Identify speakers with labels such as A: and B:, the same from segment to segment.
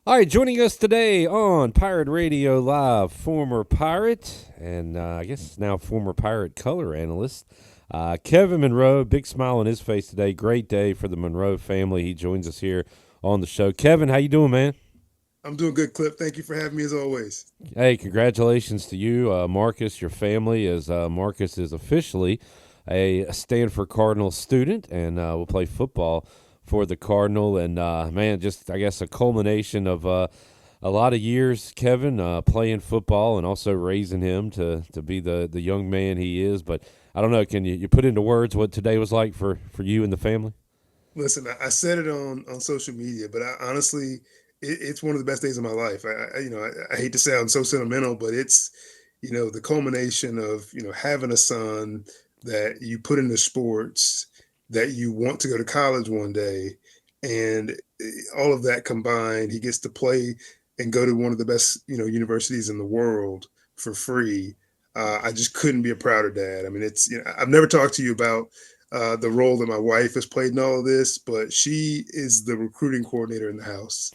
A: All right, joining us today on Pirate Radio Live, former Pirate and I guess now former Pirate color analyst, Kevin Monroe. Big smile on his face today. Great day for the Monroe family. He joins us here on the show. Kevin, how you doing, man?
B: I'm doing good, Clip. Thank you for having me as always.
A: Hey, congratulations to you, Marcus, your family, as Marcus is officially a Stanford Cardinal student and will play football for the Cardinal. And man, just I guess a culmination of a lot of years, Kevin, playing football and also raising him to be the young man he is. But I don't know, can you put into words what today was like for you and the family?
B: Listen, I said it on social media, but honestly, it's one of the best days of my life. I hate to sound so sentimental, but it's the culmination of having a son that you put into sports, that you want to go to college one day, and all of that combined, he gets to play and go to one of the best universities in the world for free. I just couldn't be a prouder dad. I mean, it's I've never talked to you about the role that my wife has played in all of this, but she is the recruiting coordinator in the house.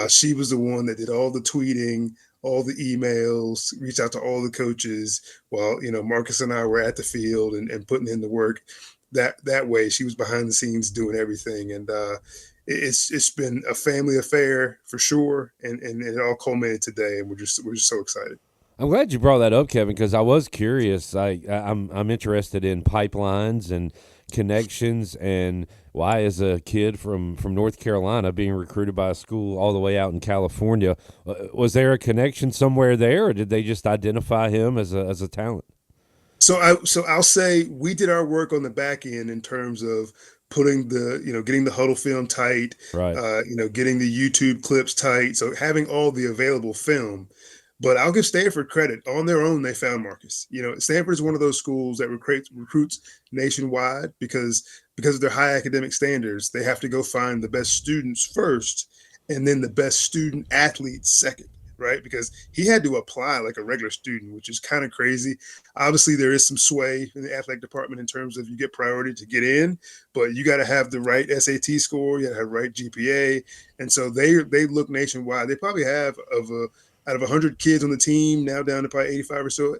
B: She was the one that did all the tweeting, all the emails, reached out to all the coaches while Marcus and I were at the field and putting in the work. That way, she was behind the scenes doing everything, and it's been a family affair for sure, and it all culminated today, and we're just so excited.
A: I'm glad you brought that up, Kevin, because I was curious. I'm interested in pipelines and connections, and why is a kid from North Carolina being recruited by a school all the way out in California? Was there a connection somewhere there, or did they just identify him as a talent?
B: So I'll say we did our work on the back end in terms of putting the getting the huddle film tight,
A: Right.
B: getting the YouTube clips tight. So having all the available film. But I'll give Stanford credit. On their own, they found Marcus. Stanford is one of those schools that recruits nationwide because of their high academic standards. They have to go find the best students first, and then the best student athletes second, right? Because he had to apply like a regular student, which is kind of crazy. Obviously, there is some sway in the athletic department in terms of you get priority to get in, but you got to have the right SAT score, you got to have the right GPA, and so they look nationwide. They probably have out of 100 kids on the team, now down to probably 85 or so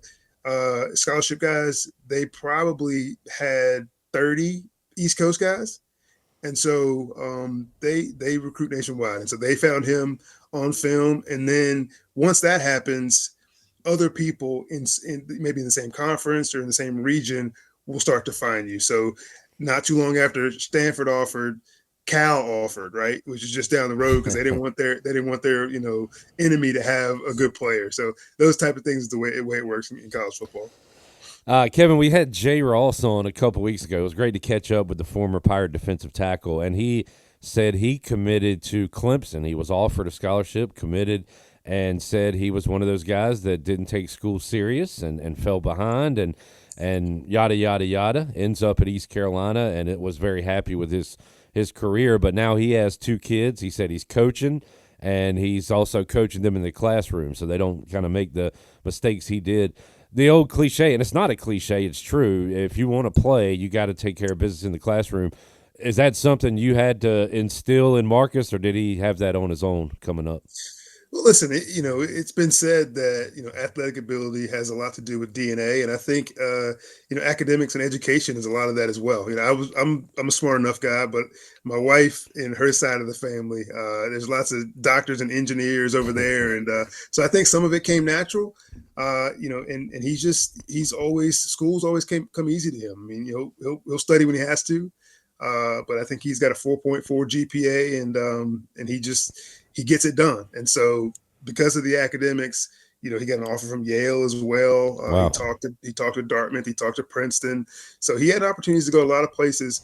B: scholarship guys, they probably had 30 East Coast guys. And so they recruit nationwide. And so they found him on film. And then once that happens, other people in maybe in the same conference or in the same region will start to find you. So not too long after Stanford offered, Cal offered, right, which is just down the road because they didn't want their enemy to have a good player. So those type of things is the way it works in college football.
A: Kevin, we had Jay Ross on a couple weeks ago. It was great to catch up with the former Pirate defensive tackle, and he said he committed to Clemson. He was offered a scholarship, committed, and said he was one of those guys that didn't take school serious and fell behind and yada yada yada. Ends up at East Carolina, and it was very happy with his career. But now he has two kids. He said he's coaching, and he's also coaching them in the classroom so they don't kind of make the mistakes he did. The old cliche, and it's not a cliche, it's true. If you want to play, you got to take care of business in the classroom. Is that something you had to instill in Marcus, or did he have that on his own coming up?
B: Well, listen, it's been said that athletic ability has a lot to do with DNA, and I think academics and education is a lot of that as well. I'm a smart enough guy, but my wife and her side of the family, there's lots of doctors and engineers over there, and so I think some of it came natural. And he's always school's always come easy to him. I mean, he'll study when he has to, but I think he's got a 4.4 GPA, and he gets it done. And so because of the academics, he got an offer from Yale as well. He
A: Wow.
B: talked to Dartmouth, he talked to Princeton. So he had opportunities to go a lot of places,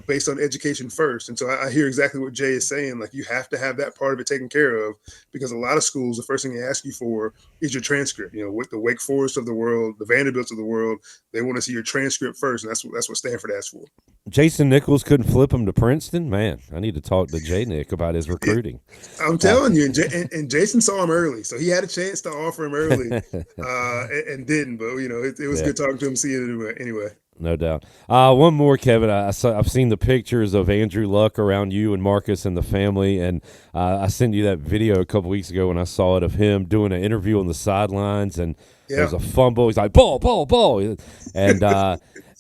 B: based on education first. And so I hear exactly what Jay is saying. Like you have to have that part of it taken care of because a lot of schools, the first thing they ask you for is your transcript. With the Wake Forest of the world, the Vanderbilts of the world, they want to see your transcript first, and that's what Stanford asked for.
A: Jason Nichols couldn't flip him to Princeton? Man, I need to talk to J Nick about his recruiting.
B: I'm
A: Uh,
B: telling you, and Jason saw him early, so he had a chance to offer him early, and didn't. But it was
A: yeah.
B: good talking to him, seeing it anyway.
A: No doubt. One more, Kevin. I've seen the pictures of Andrew Luck around you and Marcus and the family, and I sent you that video a couple weeks ago when I saw it of him doing an interview on the sidelines, and
B: Yeah.
A: there's a fumble. He's like, ball, ball, ball.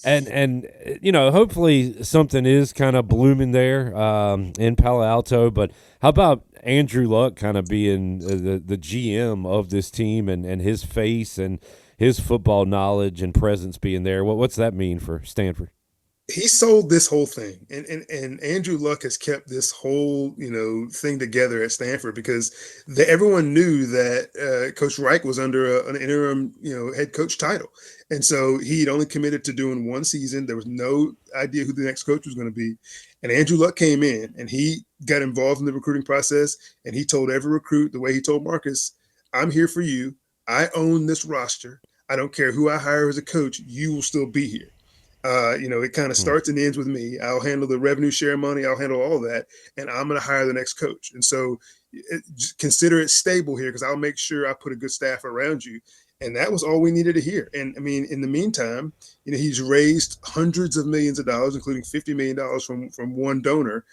A: And hopefully something is kind of blooming there in Palo Alto. But how about Andrew Luck kind of being the GM of this team and his face and his football knowledge and presence being there? What's that mean for Stanford?
B: He sold this whole thing, and Andrew Luck has kept this whole thing together at Stanford because everyone knew that Coach Reich was under an interim head coach title, and so he'd only committed to doing one season. There was no idea who the next coach was going to be, and Andrew Luck came in and he got involved in the recruiting process, and he told every recruit the way he told Marcus, "I'm here for you. I own this roster. I don't care who I hire as a coach. You will still be here." It kind of starts and ends with me. I'll handle the revenue share money. I'll handle all that, and I'm going to hire the next coach. And so, consider it stable here because I'll make sure I put a good staff around you. And that was all we needed to hear. And I mean, in the meantime, he's raised hundreds of millions of dollars, including $50 million from one donor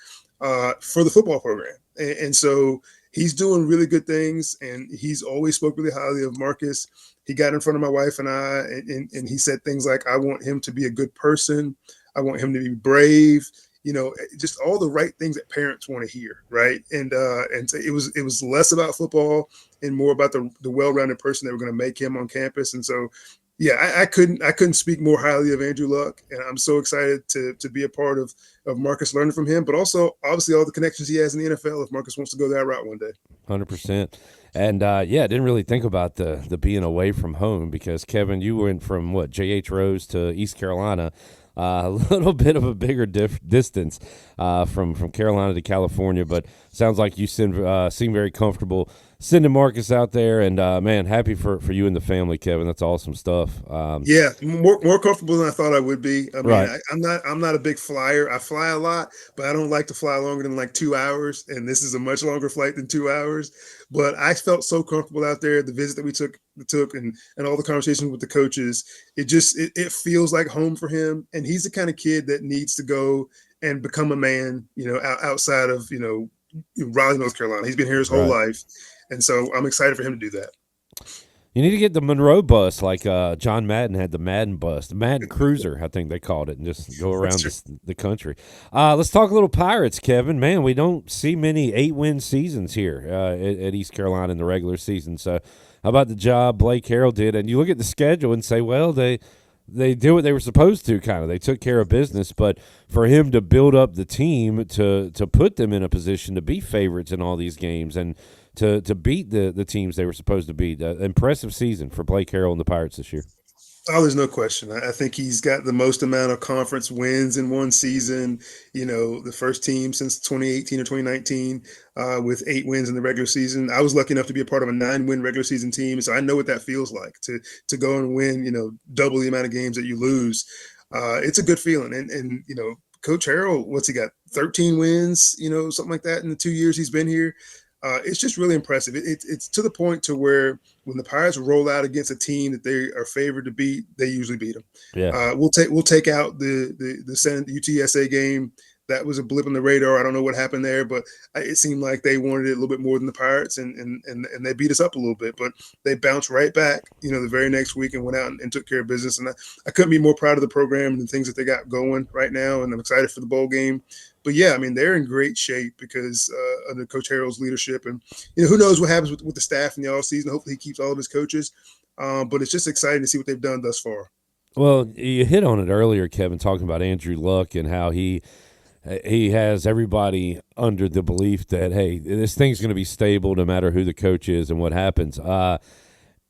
B: for the football program. And so he's doing really good things, and he's always spoke really highly of Marcus. He got in front of my wife and I, and he said things like, "I want him to be a good person. I want him to be brave." Just all the right things that parents want to hear, right? And so it was less about football and more about the well-rounded person that were going to make him on campus. And so, yeah, I couldn't speak more highly of Andrew Luck, and I'm so excited to be a part of Marcus learning from him, but also obviously all the connections he has in the NFL if Marcus wants to go that route one day.
A: 100%. And I didn't really think about the being away from home because Kevin, you went from J.H. Rose to East Carolina, a little bit of a bigger distance from Carolina to California, but sounds like you seem very comfortable sending Marcus out there. And man, happy for you and the family, Kevin. That's awesome stuff.
B: Yeah, more comfortable than I thought I would be. I mean,
A: right.
B: I'm not a big flyer. I fly a lot, but I don't like to fly longer than like 2 hours. And this is a much longer flight than 2 hours. But I felt so comfortable out there. The visit that we took and all the conversations with the coaches, it feels like home for him. And he's the kind of kid that needs to go and become a man, outside of Raleigh, North Carolina. He's been here his whole life, and so I'm excited for him to do that.
A: You need to get the Monroe bus like John Madden had the Madden bus, the Madden Cruiser, I think they called it, and just go around the country. Let's talk a little Pirates, Kevin. Man, we don't see many 8-win seasons here at East Carolina in the regular season. So how about the job Blake Harrell did? And you look at the schedule and say, well, they did what they were supposed to, kind of. They took care of business. But for him to build up the team to put them in a position to be favorites in all these games and to beat the teams they were supposed to beat, impressive season for Blake Harrell and the Pirates this year.
B: Oh, there's no question. I think he's got the most amount of conference wins in one season. The first team since 2018 or 2019 with 8 wins in the regular season. I was lucky enough to be a part of a 9-win regular season team, so I know what that feels like to go and win. Double the amount of games that you lose. It's a good feeling. And Coach Harrell, what's he got? 13 wins. Something like that in the 2 years he's been here. It's just really impressive. It's to the point to where when the Pirates roll out against a team that they are favored to beat, they usually beat them.
A: Yeah,
B: we'll take out the UTSA game. That was a blip on the radar. I don't know what happened there, but it seemed like they wanted it a little bit more than the Pirates, and they beat us up a little bit. But they bounced right back, the very next week and went out and took care of business. And I couldn't be more proud of the program and the things that they got going right now. And I'm excited for the bowl game. But yeah, I mean, they're in great shape because under Coach Harrell's leadership, and who knows what happens with the staff in the offseason. Hopefully, he keeps all of his coaches. But it's just exciting to see what they've done thus far.
A: Well, you hit on it earlier, Kevin, talking about Andrew Luck and how he has everybody under the belief that, hey, this thing's going to be stable no matter who the coach is and what happens.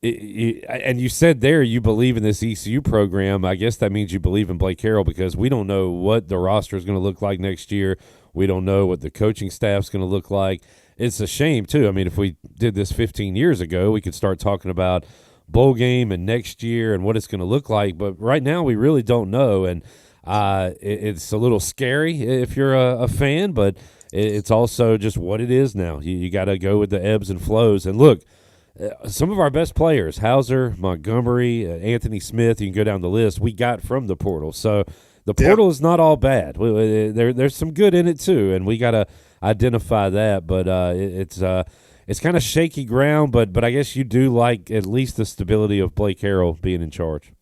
A: And you said there you believe in this ECU program. I guess that means you believe in Blake Harrell because we don't know what the roster is going to look like next year. We don't know what the coaching staff's going to look like. It's a shame, too. I mean, if we did this 15 years ago, we could start talking about bowl game and next year and what it's going to look like. But right now we really don't know. And it's a little scary if you're a fan, but it's also just what it is now. You got to go with the ebbs and flows. And look, some of our best players, Hauser, Montgomery, Anthony Smith, you can go down the list, we got from the portal. So the
B: Yeah.
A: portal is not all bad. There's some good in it too, and we got to identify that. But it's kind of shaky ground, but I guess you do like at least the stability of Blake Harrell being in charge.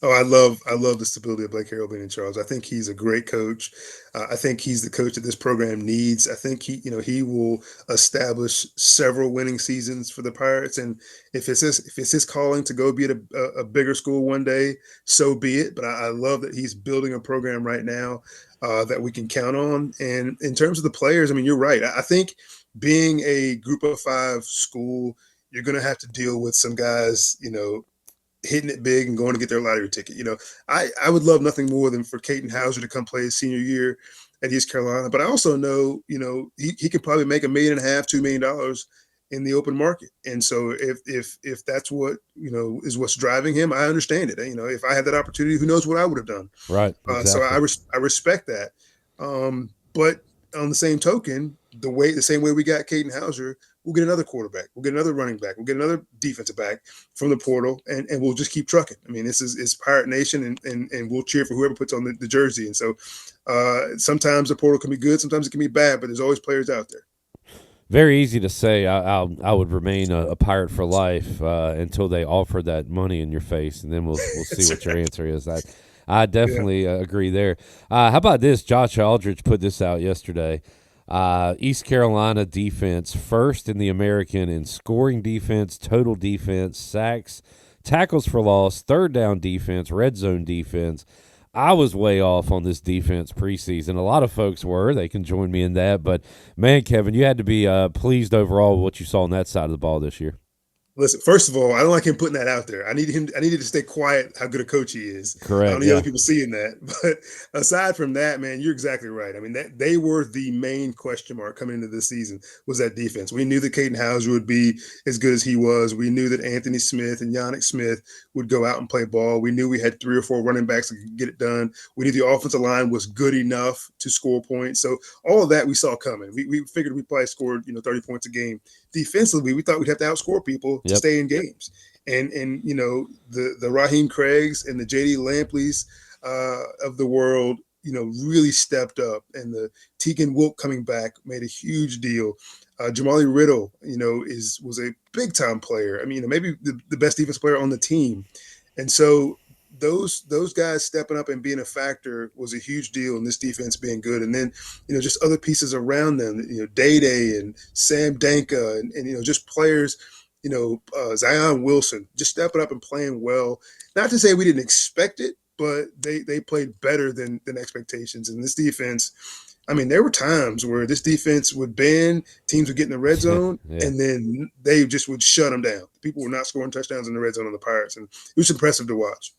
B: Oh, I love the stability of Blake Harrell being in charge. I think he's a great coach. I think he's the coach that this program needs. I think he will establish several winning seasons for the Pirates. And if it's his calling to go be at a bigger school one day, so be it. But I love that he's building a program right now that we can count on. And in terms of the players, I mean, you're right. I think being a Group of Five school, you're going to have to deal with some guys, hitting it big and going to get their lottery ticket. I would love nothing more than for Caden Hauser to come play his senior year at East Carolina. But I also know, he could probably make $1.5 million, $2 million in the open market. And so if that's what, is what's driving him, I understand it. If I had that opportunity, who knows what I would have done.
A: Right.
B: So
A: Exactly.
B: I respect that. But on the same token, the same way we got Caden Hauser, we'll get another quarterback, we'll get another running back, we'll get another defensive back from the portal, and we'll just keep trucking. I mean, it's Pirate Nation, and we'll cheer for whoever puts on the jersey. And so sometimes the portal can be good, sometimes it can be bad, but there's always players out there.
A: Very easy to say. I would remain a pirate for life until they offer that money in your face, and then we'll see what your answer is. I definitely agree there. How about this? Josh Aldridge put this out yesterday. East Carolina defense first in the American in scoring defense, total defense, sacks, tackles for loss, third down defense, red zone defense. I was way off on this defense preseason. A lot of folks were. They can join me in that. But, man, Kevin, you had to be pleased overall with what you saw on that side of the ball this year.
B: Listen, first of all, I don't like him putting that out there. I needed to stay quiet how good a coach he is. I don't
A: Correct,
B: need other
A: yeah.
B: people seeing that. But aside from that, man, you're exactly right. I mean, that they were the main question mark coming into this season was that defense. We knew that Caden Hauser would be as good as he was. We knew that Anthony Smith and Yannick Smith would go out and play ball. We knew we had 3 or 4 running backs that could get it done. We knew the offensive line was good enough to score points. So all of that we saw coming. We figured we probably scored 30 points a game. Defensively, we thought we'd have to outscore people to
A: Yep.
B: stay in games. And the Raheem Craigs and the JD Lampleys of the world, really stepped up. And the Tegan Wilk coming back made a huge deal. Jamali Riddle, was a big time player. I mean, maybe the best defense player on the team. And so those guys stepping up and being a factor was a huge deal in this defense being good. And then, just other pieces around them, Day Day and Sam Danka and just players, Zion Wilson just stepping up and playing well. Not to say we didn't expect it, but they played better than expectations. And this defense, I mean, there were times where this defense would bend, teams would get in the red zone,
A: Yeah.
B: and then they just would shut them down. People were not scoring touchdowns in the red zone on the Pirates, and it was impressive to watch.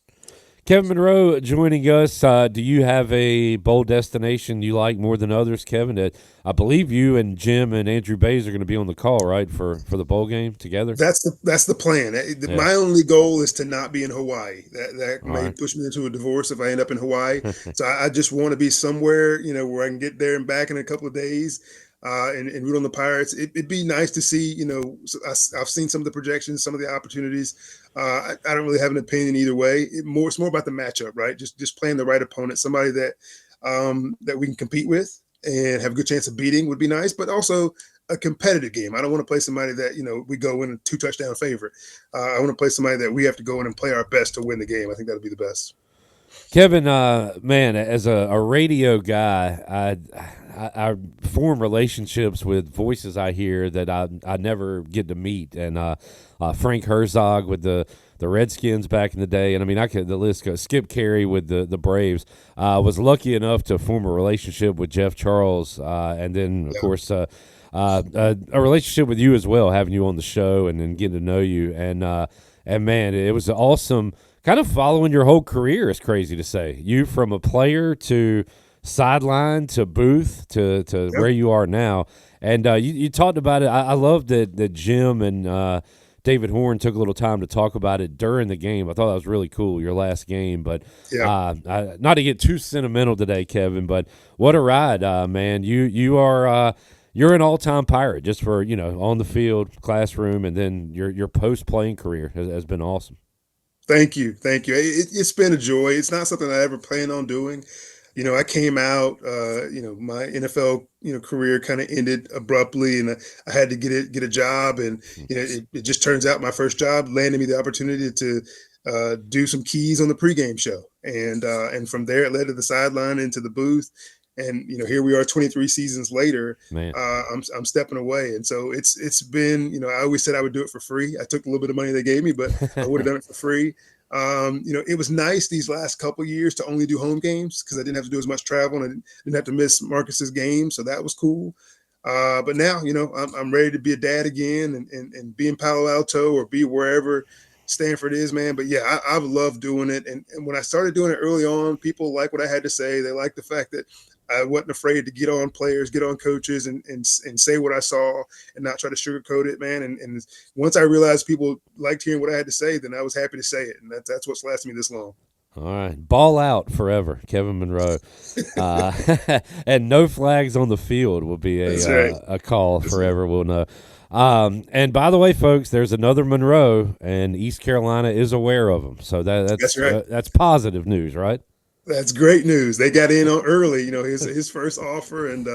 A: Kevin Monroe joining us. Do you have a bowl destination you like more than others, Kevin? I believe you and Jim and Andrew Bays are going to be on the call, right, for the bowl game together?
B: That's the plan.
A: Yeah.
B: My only goal is to not be in Hawaii. That
A: All
B: may
A: right.
B: push me into a divorce if I end up in Hawaii. So I just want to be somewhere, where I can get there and back in a couple of days. And root on the Pirates. It'd be nice to see, I've seen some of the projections, some of the opportunities. I don't really have an opinion either way. It's more about the matchup, right? Just playing the right opponent, somebody that that we can compete with and have a good chance of beating would be nice, but also a competitive game. I don't want to play somebody that, we go in a 2-touchdown favorite. I want to play somebody that we have to go in and play our best to win the game. I think that'll be the best.
A: Kevin, man, as a radio guy, I form relationships with voices I hear that I never get to meet, and Frank Herzog with the Redskins back in the day, and I mean the list goes. Skip Carey with the Braves. Was lucky enough to form a relationship with Jeff Charles, and then of course a relationship with you as well, having you on the show and then getting to know you, and man, it was awesome. Kind of following your whole career is crazy to say. You from a player to sideline to booth to where you are now. And you talked about it. I love that Jim and David Horn took a little time to talk about it during the game. I thought that was really cool, your last game. But not to get too sentimental today, Kevin, but what a ride, man. You are you're an all-time Pirate just for on the field, classroom, and then your post-playing career has been awesome.
B: Thank you, thank you. It's been a joy. It's not something I ever planned on doing. I came out. My NFL career kind of ended abruptly, and I had to get a job. And it just turns out my first job landed me the opportunity to do some keys on the pregame show, and from there it led to the sideline into the booth. And here we are, 23 seasons later.
A: Man.
B: I'm stepping away, and so it's been. I always said I would do it for free. I took a little bit of money they gave me, but I would have done it for free. It was nice these last couple of years to only do home games because I didn't have to do as much travel and I didn't have to miss Marcus's game, so that was cool. But now, I'm ready to be a dad again and be in Palo Alto or be wherever Stanford is, man. But yeah, I've loved doing it. And when I started doing it early on, people like what I had to say. They liked the fact that I wasn't afraid to get on players, get on coaches, and say what I saw and not try to sugarcoat it, man. And once I realized people liked hearing what I had to say, then I was happy to say it, and that's what's lasted me this long.
A: All right, ball out forever, Kevin Monroe, and no flags on the field will be a call forever. We'll know. And by the way, folks, there's another Monroe, and East Carolina is aware of him, so that's right. That's positive news, right?
B: That's great news. They got in on early, his first offer, and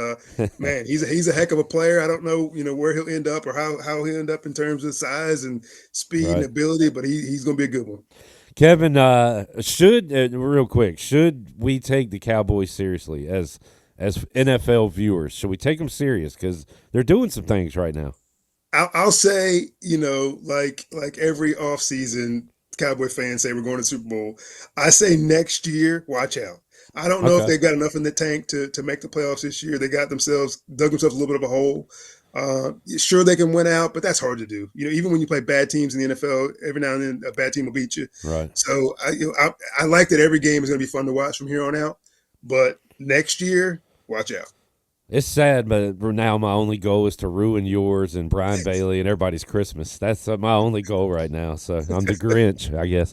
B: man, he's a heck of a player. I don't know, where he'll end up or how he'll end up in terms of size and speed and ability, but he's going to be a good one.
A: Kevin, real quick, should we take the Cowboys seriously as NFL viewers? Should we take them serious because they're doing some things right now?
B: I'll say, like every offseason, Cowboy fans say we're going to the Super Bowl. I say next year, watch out. I don't know if they've got enough in the tank to make the playoffs this year. They dug themselves a little bit of a hole. Sure, they can win out, but that's hard to do. Even when you play bad teams in the NFL, every now and then a bad team will beat you.
A: Right.
B: So I like that every game is going to be fun to watch from here on out. But next year, watch out.
A: It's sad, but now my only goal is to ruin yours and Brian Bailey and everybody's Christmas. That's my only goal right now. So I'm the Grinch, I guess.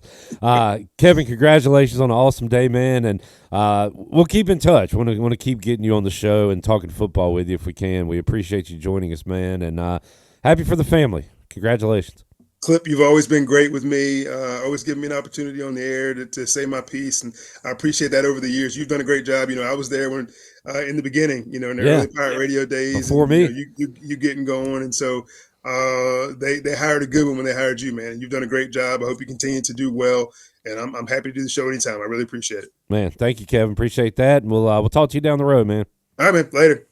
A: Kevin, congratulations on an awesome day, man. And we'll keep in touch. Want to keep getting you on the show and talking football with you if we can. We appreciate you joining us, man. And happy for the family. Congratulations.
B: Clip, you've always been great with me, always giving me an opportunity on the air to say my piece, and I appreciate that over the years. You've done a great job. I was there when in the beginning, in the early Pirate Radio days.
A: Before me.
B: You getting going, and so they hired a good one when they hired you, man. You've done a great job. I hope you continue to do well, and I'm happy to do the show anytime. I really appreciate it.
A: Man, thank you, Kevin. Appreciate that, and we'll talk to you down the road, man.
B: All right, man. Later.